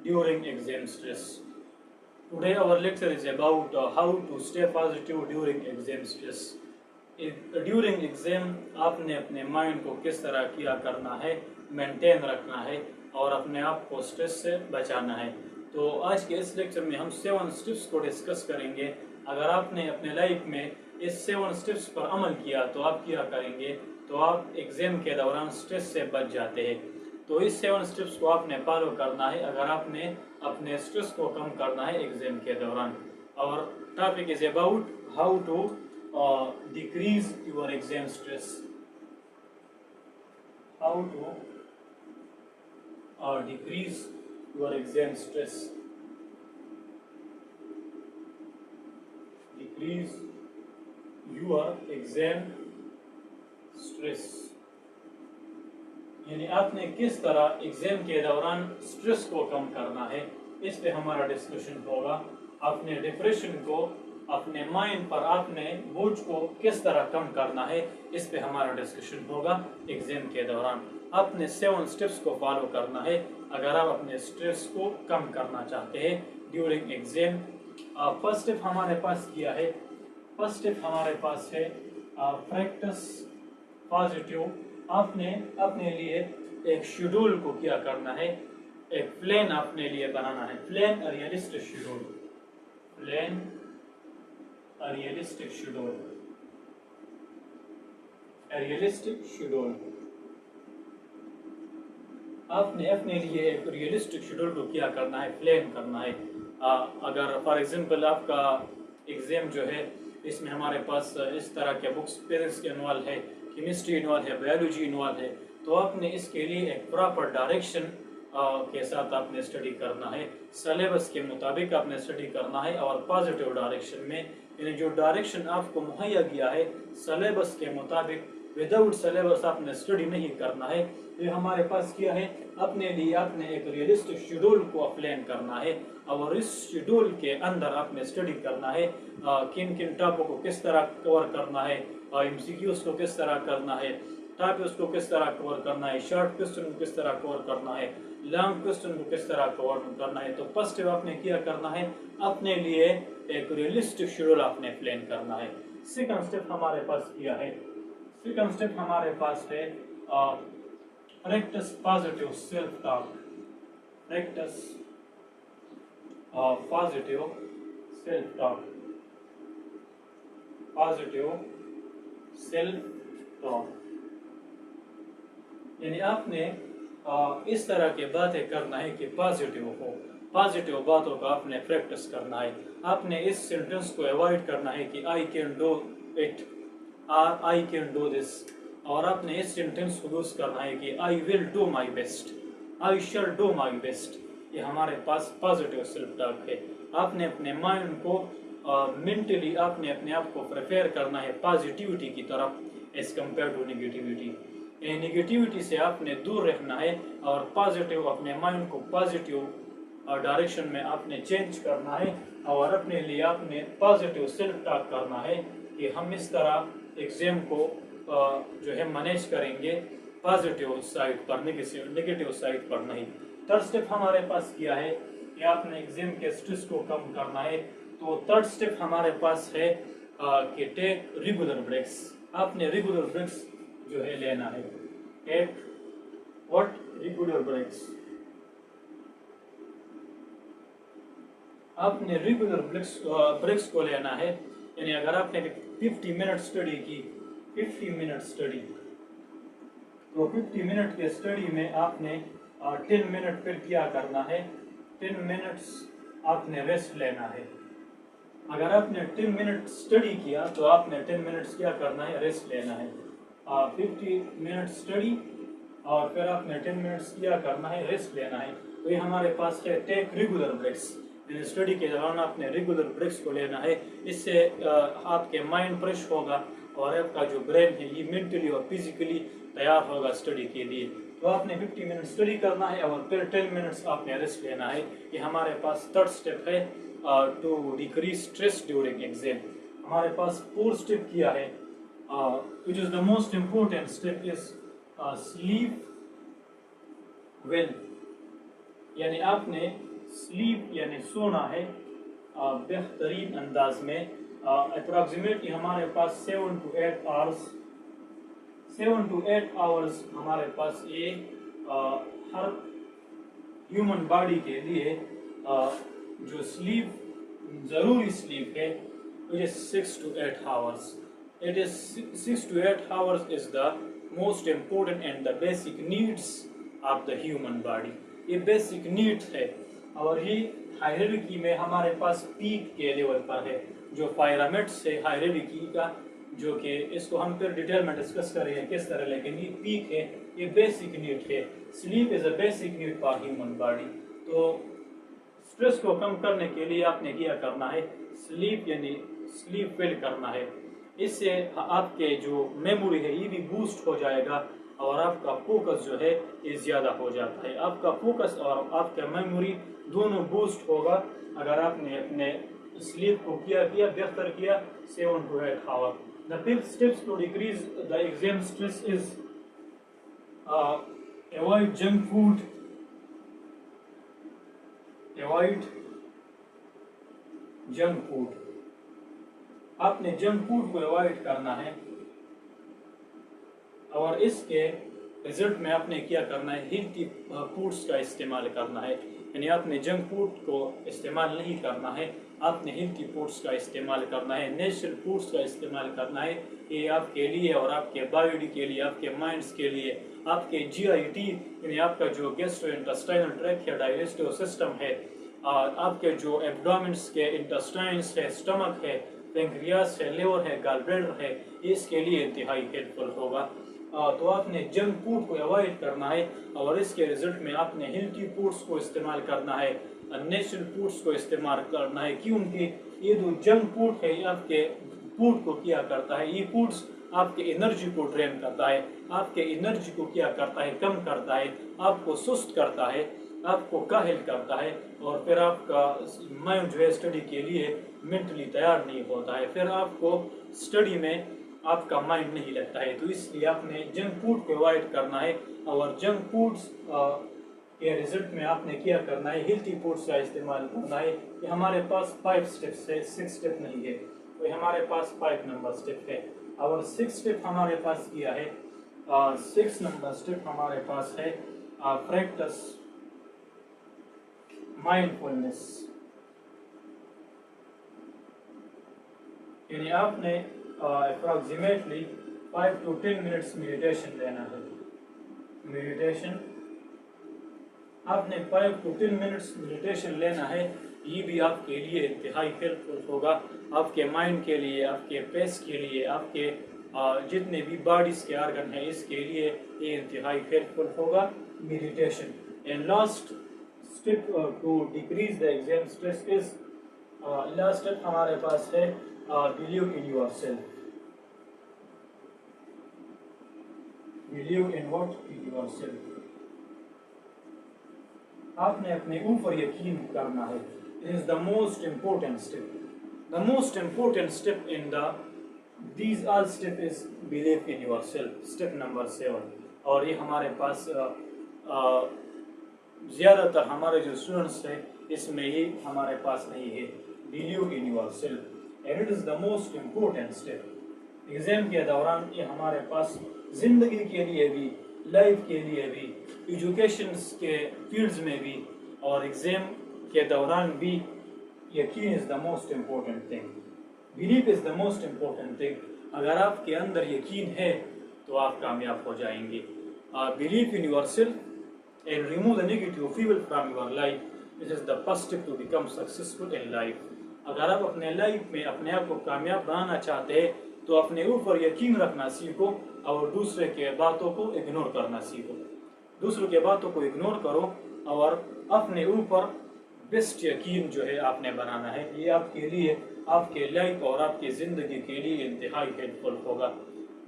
during exam stress. Today our lecture is about how to stay positive during exam stress. During exam आपने अपने mind को किस तरह किया करना है, मेंटेन रखना है और अपने आप को स्ट्रेस से बचाना है। तो आज के इस लेक्चर में हम 7 स्टेप्स को डिस्कस करेंगे। अगर आपने अपने लाइफ में इस 7 स्टेप्स पर अमल किया तो आप क्या करेंगे, तो आप एग्जाम के दौरान स्ट्रेस से बच जाते हैं। तो इस 7 स्टेप्स को आपने फॉलो करना है अगर आपने अपने स्ट्रेस को कम करना है एग्जाम के दौरान। और topic is about how to decrease your exam stress. How to decrease your exam stress. Decrease your exam stress. यानी आपने किस तरह एग्जाम के दौरान स्ट्रेस को कम करना है, इस पे हमारा डिस्कशन होगा। अपने डिप्रेशन को, अपने माइंड पर आपने बोझ को किस तरह कम करना है, इस पे हमारा डिस्कशन होगा एग्जाम के दौरान। आपने 7 स्टेप्स को फॉलो करना है अगर आप अपने स्ट्रेस को कम करना चाहते हैं ड्यूरिंग एग्जाम। फर्स्ट स्टेप हमारे पास क्या है? फर्स्ट स्टेप हमारे पास है प्रैक्टिस पॉजिटिव। आपने अपने लिए एक शेड्यूल को क्या करना है, एक प्लान अपने लिए बनाना है। Plan realistic schedule, plan realistic schedule, realistic schedule. आपने अपने लिए एक रियलिस्टिक शेड्यूल को क्या करना है, प्लान करना है। अगर फॉर एग्जांपल आपका एग्जाम जो है इसमें हमारे पास इस तरह के बुक्स, फिजिक्स के इन्वॉल्व है, केमिस्ट्री इन्वॉल्व है, बायोलॉजी इन्वॉल्व है, तो आपने इसके लिए एक प्रॉपर डायरेक्शन के साथ आपने स्टडी करना है। सिलेबस के मुताबिक आपने स्टडी करना है और पॉजिटिव डायरेक्शन में, यानी जो डायरेक्शन आपको मुहैया किया है सिलेबस के मुताबिक, विदाउट सिलेबस आपने स्टडी नहीं करना है। ये हमारे पास क्या है, अपने लिए आपने एक रियलिस्टिक शेड्यूल को प्लान करना है और इस शेड्यूल के अंदर आपने स्टडी करना है किन किन टॉपिक को किस तरह कवर करना है, एमसीक्यूज को किस तरह करना है, टॉपिक्स को किस तरह कवर करना है, शॉर्ट क्वेश्चन को किस तरह कवर करना है, लॉन्ग क्वेश्चन को किस तरह कवर करना है। तो फर्स्ट आपने क्या करना है, अपने लिए एक रियलिस्टिक शेड्यूल आपने प्लान करना है। सेकंड स्टेप हमारे पास क्या है? सेकंड स्टेप हमारे पास है practice positive self talk. Practice positive self talk, positive self talk. यानी आपने इस तरह की बातें करना है कि पॉजिटिव हो, पॉजिटिव बातों का आपने प्रैक्टिस करना है। आपने इस सेंटेंस को अवॉइड करना है कि आई कैन डू इट और आई कैन डू दिस, और आपने इस सेंटेंस को यूज करना है कि I will do my best, I shall do my best. ये हमारे पास पॉजिटिव सेल्फ टॉक है। आपने अपने माइंड को मेंटली आपने अपने आप को प्रिपेयर करना है पॉजिटिविटी की तरफ as compare to negativity. Negativity से आपने दूर रहना है और पॉजिटिव, अपने माइंड को पॉजिटिव डायरेक्शन में आपने चेंज करना है और अपने लिए आपने पॉजिटिव सेल्फ टॉक करना है कि हम इस तरह एग्जाम को जो है मैनेज करेंगे पॉजिटिव साइड पर, नेगेटिव साइड पर नहीं। थर्ड स्टेप हमारे पास क्या है कि आपने एग्जाम के स्ट्रेस को कम करना है। तो थर्ड स्टेप हमारे पास है कि टेक रेगुलर ब्रेक्स। आपने रेगुलर ब्रेक्स जो है लेना है। Take what? Regular breaks. आपने रेगुलर ब्रेक्स को लेना है। यानी अगर आपने 50 मिनट स्टडी की, 50 मिनट स्टडी, तो 50 मिनट के स्टडी में आपने 10 मिनट फिर क्या करना है, 10 मिनट्स आपने रेस्ट लेना है। अगर आपने 10 मिनट स्टडी किया तो आपने 10 मिनट्स क्या करना है, रेस्ट लेना है। 50 मिनट स्टडी और फिर आपने 10 मिनट्स क्या करना है, रेस्ट लेना है। तो ये हमारे पास है टेक रेगुलर ब्रेक्स। स्टडी के दौरान आपने रेगुलर ब्रेक्स को लेना है। इससे आपके माइंड फ्रेश होगा और आपका जो ब्रेन है ये मेंटली और फिजिकली तैयार होगा स्टडी के लिए। तो आपने 50 मिनट स्टडी करना है और फिर 10 मिनट्स आपने रेस्ट लेना है। ये हमारे पास थर्ड स्टेप है to decrease stress during exam. हमारे पास फोर्थ स्टेप किया है, which is the most important step is sleep well। यानी आपने स्लीप यानी सोना है बेहतरीन अंदाज में। अप्रॉक्सीमेटली हमारे पास 7 to 8 आवर्स, 7 to 8 आवर्स हमारे पास ये हर ह्यूमन बॉडी के लिए जो स्लीप ज़रूरी स्लीप है which is 6 to 8 hours. It is 6 to 8 hours is the most important and the basic needs of the human body. ये basic needs है और ये हायरार्की में हमारे पास पीक के लेवल पर है, जो पिरामिड्स है हायरार्की का, जो कि इसको हम फिर डिटेल में डिस्कस करेंगे किस तरह, लेकिन ये पीक है, ये बेसिक नीड है। Sleep is a basic need for human body. तो स्ट्रेस को कम करने के लिए आपने क्या करना है, स्लीप यानी स्लीप फिल करना है। इससे आपके जो मेमोरी है ये भी बूस्ट हो जाएगा और आपका फोकस जो है ये ज़्यादा हो जाता है। आपका फोकस और आपका मेमोरी दोनों बूस्ट होगा अगर आपने अपने स्लीप को किया बेहतर किया 7 to 8 hour. The big steps to decrease the exam stress is avoid junk food, avoid junk food. आपने जंक फूड को अवॉइड करना है और इसके रिजल्ट में आपने क्या करना है, हेल्थी फूड्स का इस्तेमाल करना है। यानी आपने जंक फूड को इस्तेमाल नहीं करना है, आपने हेल्थी फूड्स का इस्तेमाल करना है, नेचुरल फूड्स का इस्तेमाल करना है। ये आपके लिए और आपके बॉडी के लिए, आपके माइंड्स के लिए, आपके GIT यानी आपका जो गैस्ट्रोइंटेस्टाइनल ट्रैक्ट या डाइजेस्टिव सिस्टम है, आपके जो एब्डोमेन्स के इंटेस्टाइन्स है, स्टमक है, पेंक्रियास है, लिवर है, गॉल ब्लैडर है, इसके लिए इंतहाई हेल्पफुल होगा। तो आपने जंक फूड को अवॉइड करना है और इसके रिजल्ट में आपने हेल्थी फूड्स को इस्तेमाल करना है, नेचुरल फूड्स को इस्तेमाल करना है, क्योंकि ये जो जंक फूड है ये आपके फूड को क्या करता है, ये फूड्स आपके एनर्जी को ड्रेन करता है, आपके एनर्जी को क्या करता है, कम करता है, आपको सुस्त करता है, आपको काहिल करता है और फिर आपका माइंड जो है स्टडी के लिए मेंटली तैयार नहीं होता है, फिर आपको स्टडी में आपका माइंड नहीं लगता है। तो इसलिए आपने जंक फूड को अवॉइड करना है और जंक फूड्स के रिजल्ट में आपने क्या करना है, हेल्थी फूड्स का इस्तेमाल करना है। कि हमारे पास 5 स्टेप्स है, 6 स्टेप नहीं है, तो हमारे पास 5 नंबर स्टेप है और 6 स्टेप हमारे पास किया है। 6 नंबर स्टेप हमारे पास है प्रैक्टिस माइंडफुलनेस, यानी आपने अप्रॉक्सीमेटली 5 to 10 मिनट्स मेडिटेशन लेना है। मेडिटेशन आपने 5 to 10 मिनट्स मेडिटेशन लेना है। ये भी आपके लिए इंतहाई हेल्पफुल होगा, आपके माइंड के लिए, आपके फेस के लिए, आपके जितने भी बॉडीज के ऑर्गन हैं इसके लिए ये इंतहाई हेल्पफुल होगा meditation. And last step to decrease the exam stress is, last step हमारे पास है believe in your self. Believe in what, in your self. आपने अपने ऊपर यकीन करना है। It is the most important step. The most important step in these all step is believe in yourself. Step number 7. और ये हमारे पास ज़्यादातर हमारे जो स्टूडेंट्स हैं इसमें ये हमारे पास नहीं है, believe in yourself. And it is the most important step. Exam के दौरान ये हमारे पास ज़िंदगी के लिए भी, लाइफ के लिए भी, एजुकेशन के फील्ड्स में भी और एग्ज़ाम के दौरान भी यकीन is the most important thing, belief is the most important thing. अगर आपके अंदर यकीन है तो आप कामयाब हो जाएंगे। Believe in your self and remove the negative feel from your life, this is the first step to become successful in life. अगर आप अपने लाइफ में अपने आप को कामयाब बनाना चाहते हैं तो अपने ऊपर यकीन रखना सीखो और दूसरे के बातों को इग्नोर करना सीखो। दूसरों के बातों को इग्नोर करो और अपने ऊपर बेस्ट यकीन जो है आपने बनाना है। ये आपके लिए, आपके लाइफ और आपकी ज़िंदगी के लिए इंतहाई हेल्पफुल होगा।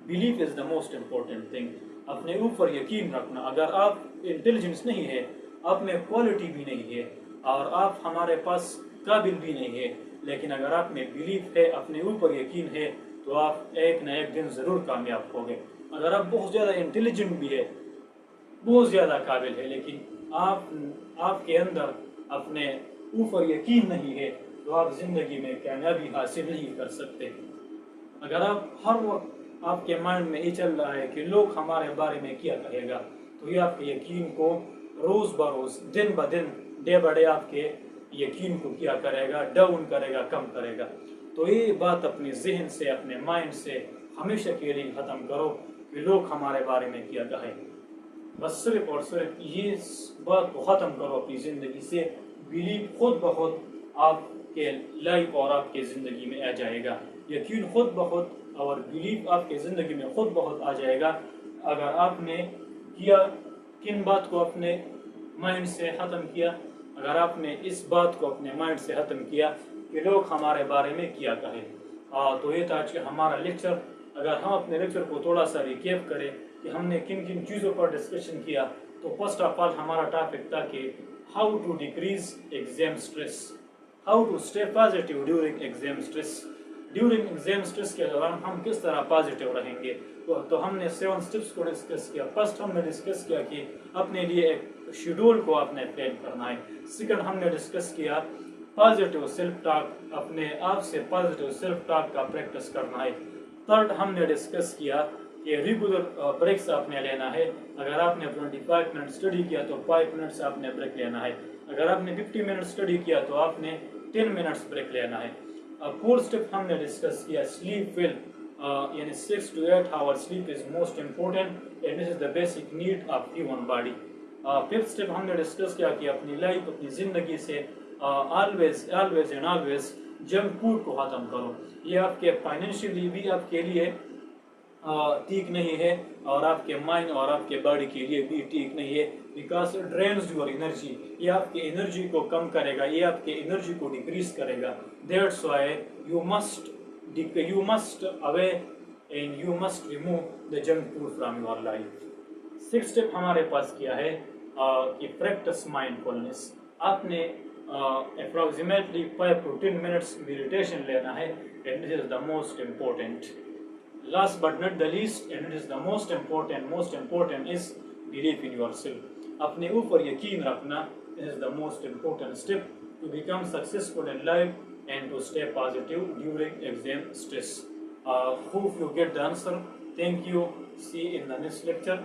Belief is the most important thing. अपने ऊपर यकीन रखना। अगर आप इंटेलिजेंस नहीं है, आप में क्वालिटी भी नहीं है और आप हमारे पास काबिल भी नहीं है, लेकिन अगर आप में बिलीफ है, अपने ऊपर यकीन है, तो आप एक न एक दिन ज़रूर कामयाब होंगे। अगर आप बहुत ज़्यादा इंटेलिजेंट भी है, बहुत ज़्यादा काबिल है, लेकिन आपके अंदर اپنے اوپر یقین نہیں ہے تو آپ زندگی میں کامیابی حاصل نہیں کر سکتے۔ اگر آپ ہر وقت آپ کے مائنڈ میں یہ چل رہا ہے کہ لوگ ہمارے بارے میں کیا کہے گا، تو یہ آپ کے یقین کو روز بروز دن بدن ڈے بائی ڈے آپ کے یقین کو کیا کرے گا، ڈاؤن کرے گا، کم کرے گا۔ تو یہ بات اپنے ذہن سے، اپنے مائنڈ سے ہمیشہ کے لیے ختم کرو کہ لوگ ہمارے بارے میں کیا کہیں۔ بس صرف اور صرف یہ بات کو ختم کرو اپنی زندگی سے۔ بلیو خود بخود آپ کے لائف اور آپ کے زندگی میں آ جائے گا۔ یقین خود بخود اور بلیو آپ کے زندگی میں خود بخود آ جائے گا اگر آپ نے کیا کن بات کو اپنے مائنڈ سے ختم کیا۔ اگر آپ نے اس بات کو اپنے مائنڈ سے ختم کیا کہ لوگ ہمارے بارے میں کیا کہیں۔ تو یہ تھا آج ہمارا لیکچر۔ اگر ہم اپنے لیکچر کو تھوڑا سا ریکیپ کریں کہ ہم نے کن کن چیزوں پر ڈسکشن کیا، تو فرسٹ آف آل ہمارا ٹاپک تھا کہ how to decrease exam stress, how to stay positive during exam stress. During exam stress کے دوران ہم کس طرح پازیٹیو رہیں گے، تو ہم نے 7 اسٹیپس کو ڈسکس کیا۔ فرسٹ ہم نے ڈسکس کیا کہ اپنے لیے ایک شیڈول کو آپ نے پلان کرنا ہے۔ سیکنڈ ہم نے ڈسکس کیا پازیٹیو سیلف ٹاک، اپنے آپ سے پازیٹیو سیلف ٹاک کا پریکٹس کرنا ہے۔ تھرڈ ہم نے ڈسکس کیا کہ ریگولر بریکس آپ نے لینا ہے۔ اگر آپ نے 25 منٹ اسٹڈی کیا تو 5 منٹس آپ نے بریک لینا ہے۔ اگر آپ نے 50 منٹ اسٹڈی کیا تو آپ نے 10 منٹس بریک لینا ہے۔ فورتھ اسٹیپ ہم نے ڈسکس کیا سلیپ ویل، یعنی 6 to 8 hours sleep is most important and this is the basic need of human body۔ Fifth step ہم نے ڈسکس کیا کہ اپنی لائف، اپنی زندگی سے always and always junk food کو ختم کرو۔ یہ آپ کے فائنینشیلی بھی آپ کے لیے ٹھیک نہیں ہے اور آپ کے مائنڈ اور آپ کے باڈی کے لیے بھی ٹھیک نہیں ہے، بیکاز ڈرینز یور انرجی۔ یہ آپ کے انرجی کو کم کرے گا، یہ آپ کے انرجی کو ڈیکریز کرے گا۔ That's why you must away and you must remove the junk food from your life. Six step ہمارے پاس کیا ہے کہ پریکٹس مائنڈ فلنس۔ آپ نے اپروکسیمیٹلی 5 to 10 minutes میڈیٹیشن لینا ہے، and this is the most important. Last but not the least, and it is the most important is believe in yourself۔ اپنے اوپر یقین رکھنا is the most important step to become successful in life and to stay positive during exam stress۔ Hope you get the answer۔ Thank you۔ See you in the next lecture۔